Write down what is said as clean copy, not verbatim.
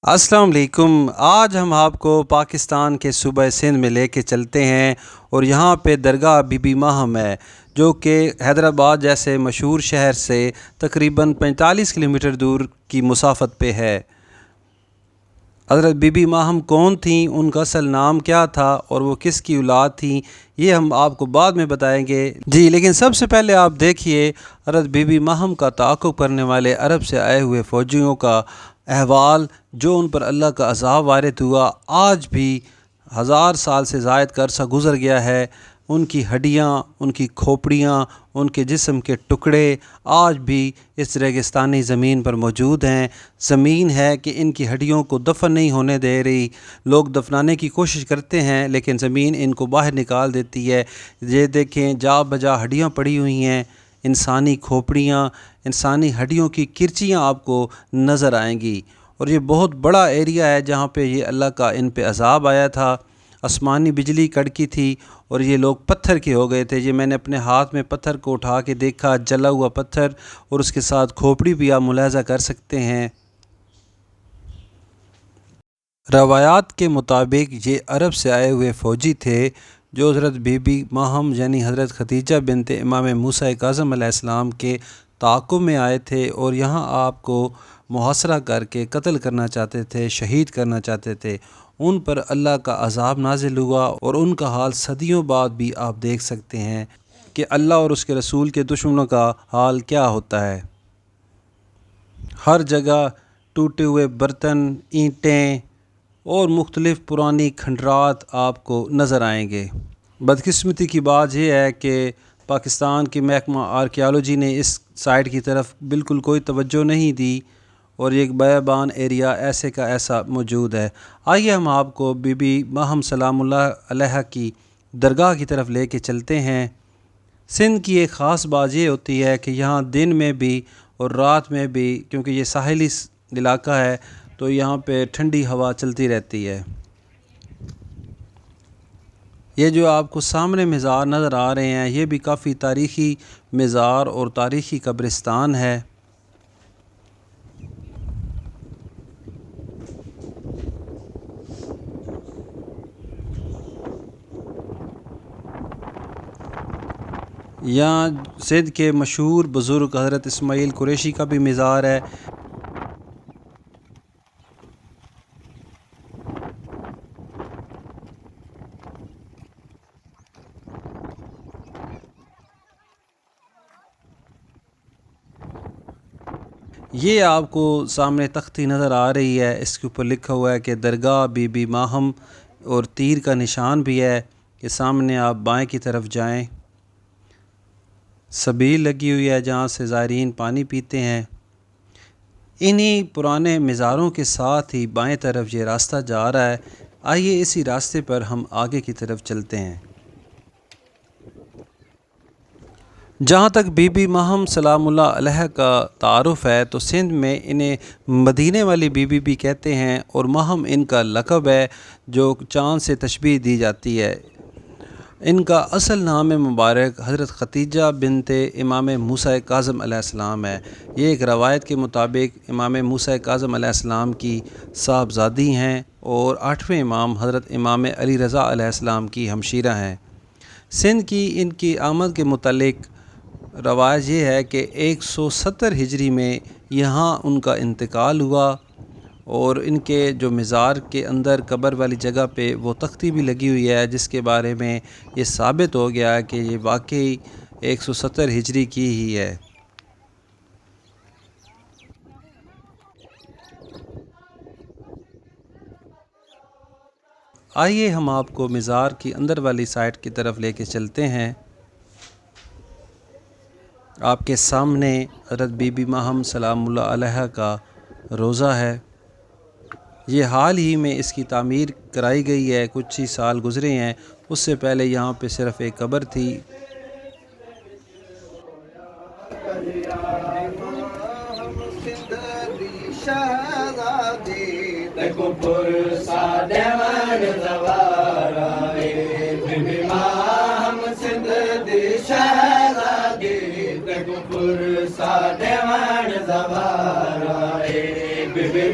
السلام علیکم۔ آج ہم آپ کو پاکستان کے صوبہ سندھ میں لے کے چلتے ہیں اور یہاں پہ درگاہ بی بی ماہم ہے جو کہ حیدرآباد جیسے مشہور شہر سے تقریباً 45 کلومیٹر دور کی مسافت پہ ہے۔ حضرت بی بی ماہم کون تھیں، ان کا اصل نام کیا تھا اور وہ کس کی اولاد تھیں، یہ ہم آپ کو بعد میں بتائیں گے لیکن سب سے پہلے آپ دیکھیے حضرت بی بی ماہم کا تعاقب کرنے والے عرب سے آئے ہوئے فوجیوں کا احوال، جو ان پر اللہ کا عذاب وارد ہوا۔ آج بھی 1000 سال سے زائد کا عرصہ گزر گیا ہے، ان کی ہڈیاں، ان کی کھوپڑیاں، ان کے جسم کے ٹکڑے آج بھی اس ریگستانی زمین پر موجود ہیں۔ زمین ہے کہ ان کی ہڈیوں کو دفن نہیں ہونے دے رہی، لوگ دفنانے کی کوشش کرتے ہیں لیکن زمین ان کو باہر نکال دیتی ہے۔ یہ دیکھیں، جا بجا ہڈیاں پڑی ہوئی ہیں، انسانی کھوپڑیاں، انسانی ہڈیوں کی کرچیاں آپ کو نظر آئیں گی۔ اور یہ بہت بڑا ایریا ہے جہاں پہ یہ اللہ کا ان پہ عذاب آیا تھا، آسمانی بجلی کڑکی تھی اور یہ لوگ پتھر کے ہو گئے تھے۔ یہ میں نے اپنے ہاتھ میں پتھر کو اٹھا کے دیکھا، جلا ہوا پتھر، اور اس کے ساتھ کھوپڑی بھی آپ ملاحظہ کر سکتے ہیں۔ روایات کے مطابق یہ عرب سے آئے ہوئے فوجی تھے جو حضرت بی بی ماہم یعنی حضرت خدیجہ بنت امام موسیٰ کاظم علیہ السلام کے تعاقب میں آئے تھے اور یہاں آپ کو محاصرہ کر کے قتل کرنا چاہتے تھے، شہید کرنا چاہتے تھے۔ ان پر اللہ کا عذاب نازل ہوا اور ان کا حال صدیوں بعد بھی آپ دیکھ سکتے ہیں کہ اللہ اور اس کے رسول کے دشمنوں کا حال کیا ہوتا ہے۔ ہر جگہ ٹوٹے ہوئے برتن، اینٹیں اور مختلف پرانی کھنڈرات آپ کو نظر آئیں گے۔ بدقسمتی کی بات یہ ہے کہ پاکستان کی محکمہ آرکیالوجی نے اس سائٹ کی طرف بالکل کوئی توجہ نہیں دی اور یہ ایک بیابان ایریا ایسے کا ایسا موجود ہے۔ آئیے ہم آپ کو بی بی ماہم سلام اللہ علیہ کی درگاہ کی طرف لے کے چلتے ہیں۔ سندھ کی ایک خاص بات یہ ہوتی ہے کہ یہاں دن میں بھی اور رات میں بھی، کیونکہ یہ ساحلی علاقہ ہے تو یہاں پہ ٹھنڈی ہوا چلتی رہتی ہے۔ یہ جو آپ کو سامنے مزار نظر آ رہے ہیں، یہ بھی کافی تاریخی مزار اور تاریخی قبرستان ہے۔ یہاں سندھ کے مشہور بزرگ حضرت اسماعیل قریشی کا بھی مزار ہے۔ یہ آپ کو سامنے تختی نظر آ رہی ہے، اس کے اوپر لکھا ہوا ہے کہ درگاہ بی بی ماہم، اور تیر کا نشان بھی ہے کہ سامنے آپ بائیں کی طرف جائیں۔ سبیل لگی ہوئی ہے جہاں سے زائرین پانی پیتے ہیں۔ انہی پرانے مزاروں کے ساتھ ہی بائیں طرف یہ راستہ جا رہا ہے۔ آئیے اسی راستے پر ہم آگے کی طرف چلتے ہیں۔ جہاں تک بی بی ماہم سلام اللہ علیہ کا تعارف ہے تو سندھ میں انہیں مدینے والی بی بی بھی کہتے ہیں اور ماہم ان کا لقب ہے جو چاند سے تشبیہ دی جاتی ہے۔ ان کا اصل نام مبارک حضرت خدیجہ بنت امام موسیٰ کاظم علیہ السلام ہے۔ یہ ایک روایت کے مطابق امام موسیٰ کاظم علیہ السلام کی صاحبزادی ہیں اور 8ویں امام حضرت امام علی رضا علیہ السلام کی ہمشیرہ ہیں۔ سندھ کی ان کی آمد کے متعلق روایت یہ ہے کہ 170 ہجری میں یہاں ان کا انتقال ہوا اور ان کے جو مزار کے اندر قبر والی جگہ پہ وہ تختی بھی لگی ہوئی ہے، جس کے بارے میں یہ ثابت ہو گیا ہے کہ یہ واقعی 170 ہجری کی ہی ہے۔ آئیے ہم آپ کو مزار کی اندر والی سائٹ کی طرف لے کے چلتے ہیں۔ آپ کے سامنے حضرت بی بی ماہم سلام اللہ علیہ کا روضہ ہے۔ یہ حال ہی میں اس کی تعمیر کرائی گئی ہے، کچھ ہی سال گزرے ہیں، اس سے پہلے یہاں پہ صرف ایک قبر تھی۔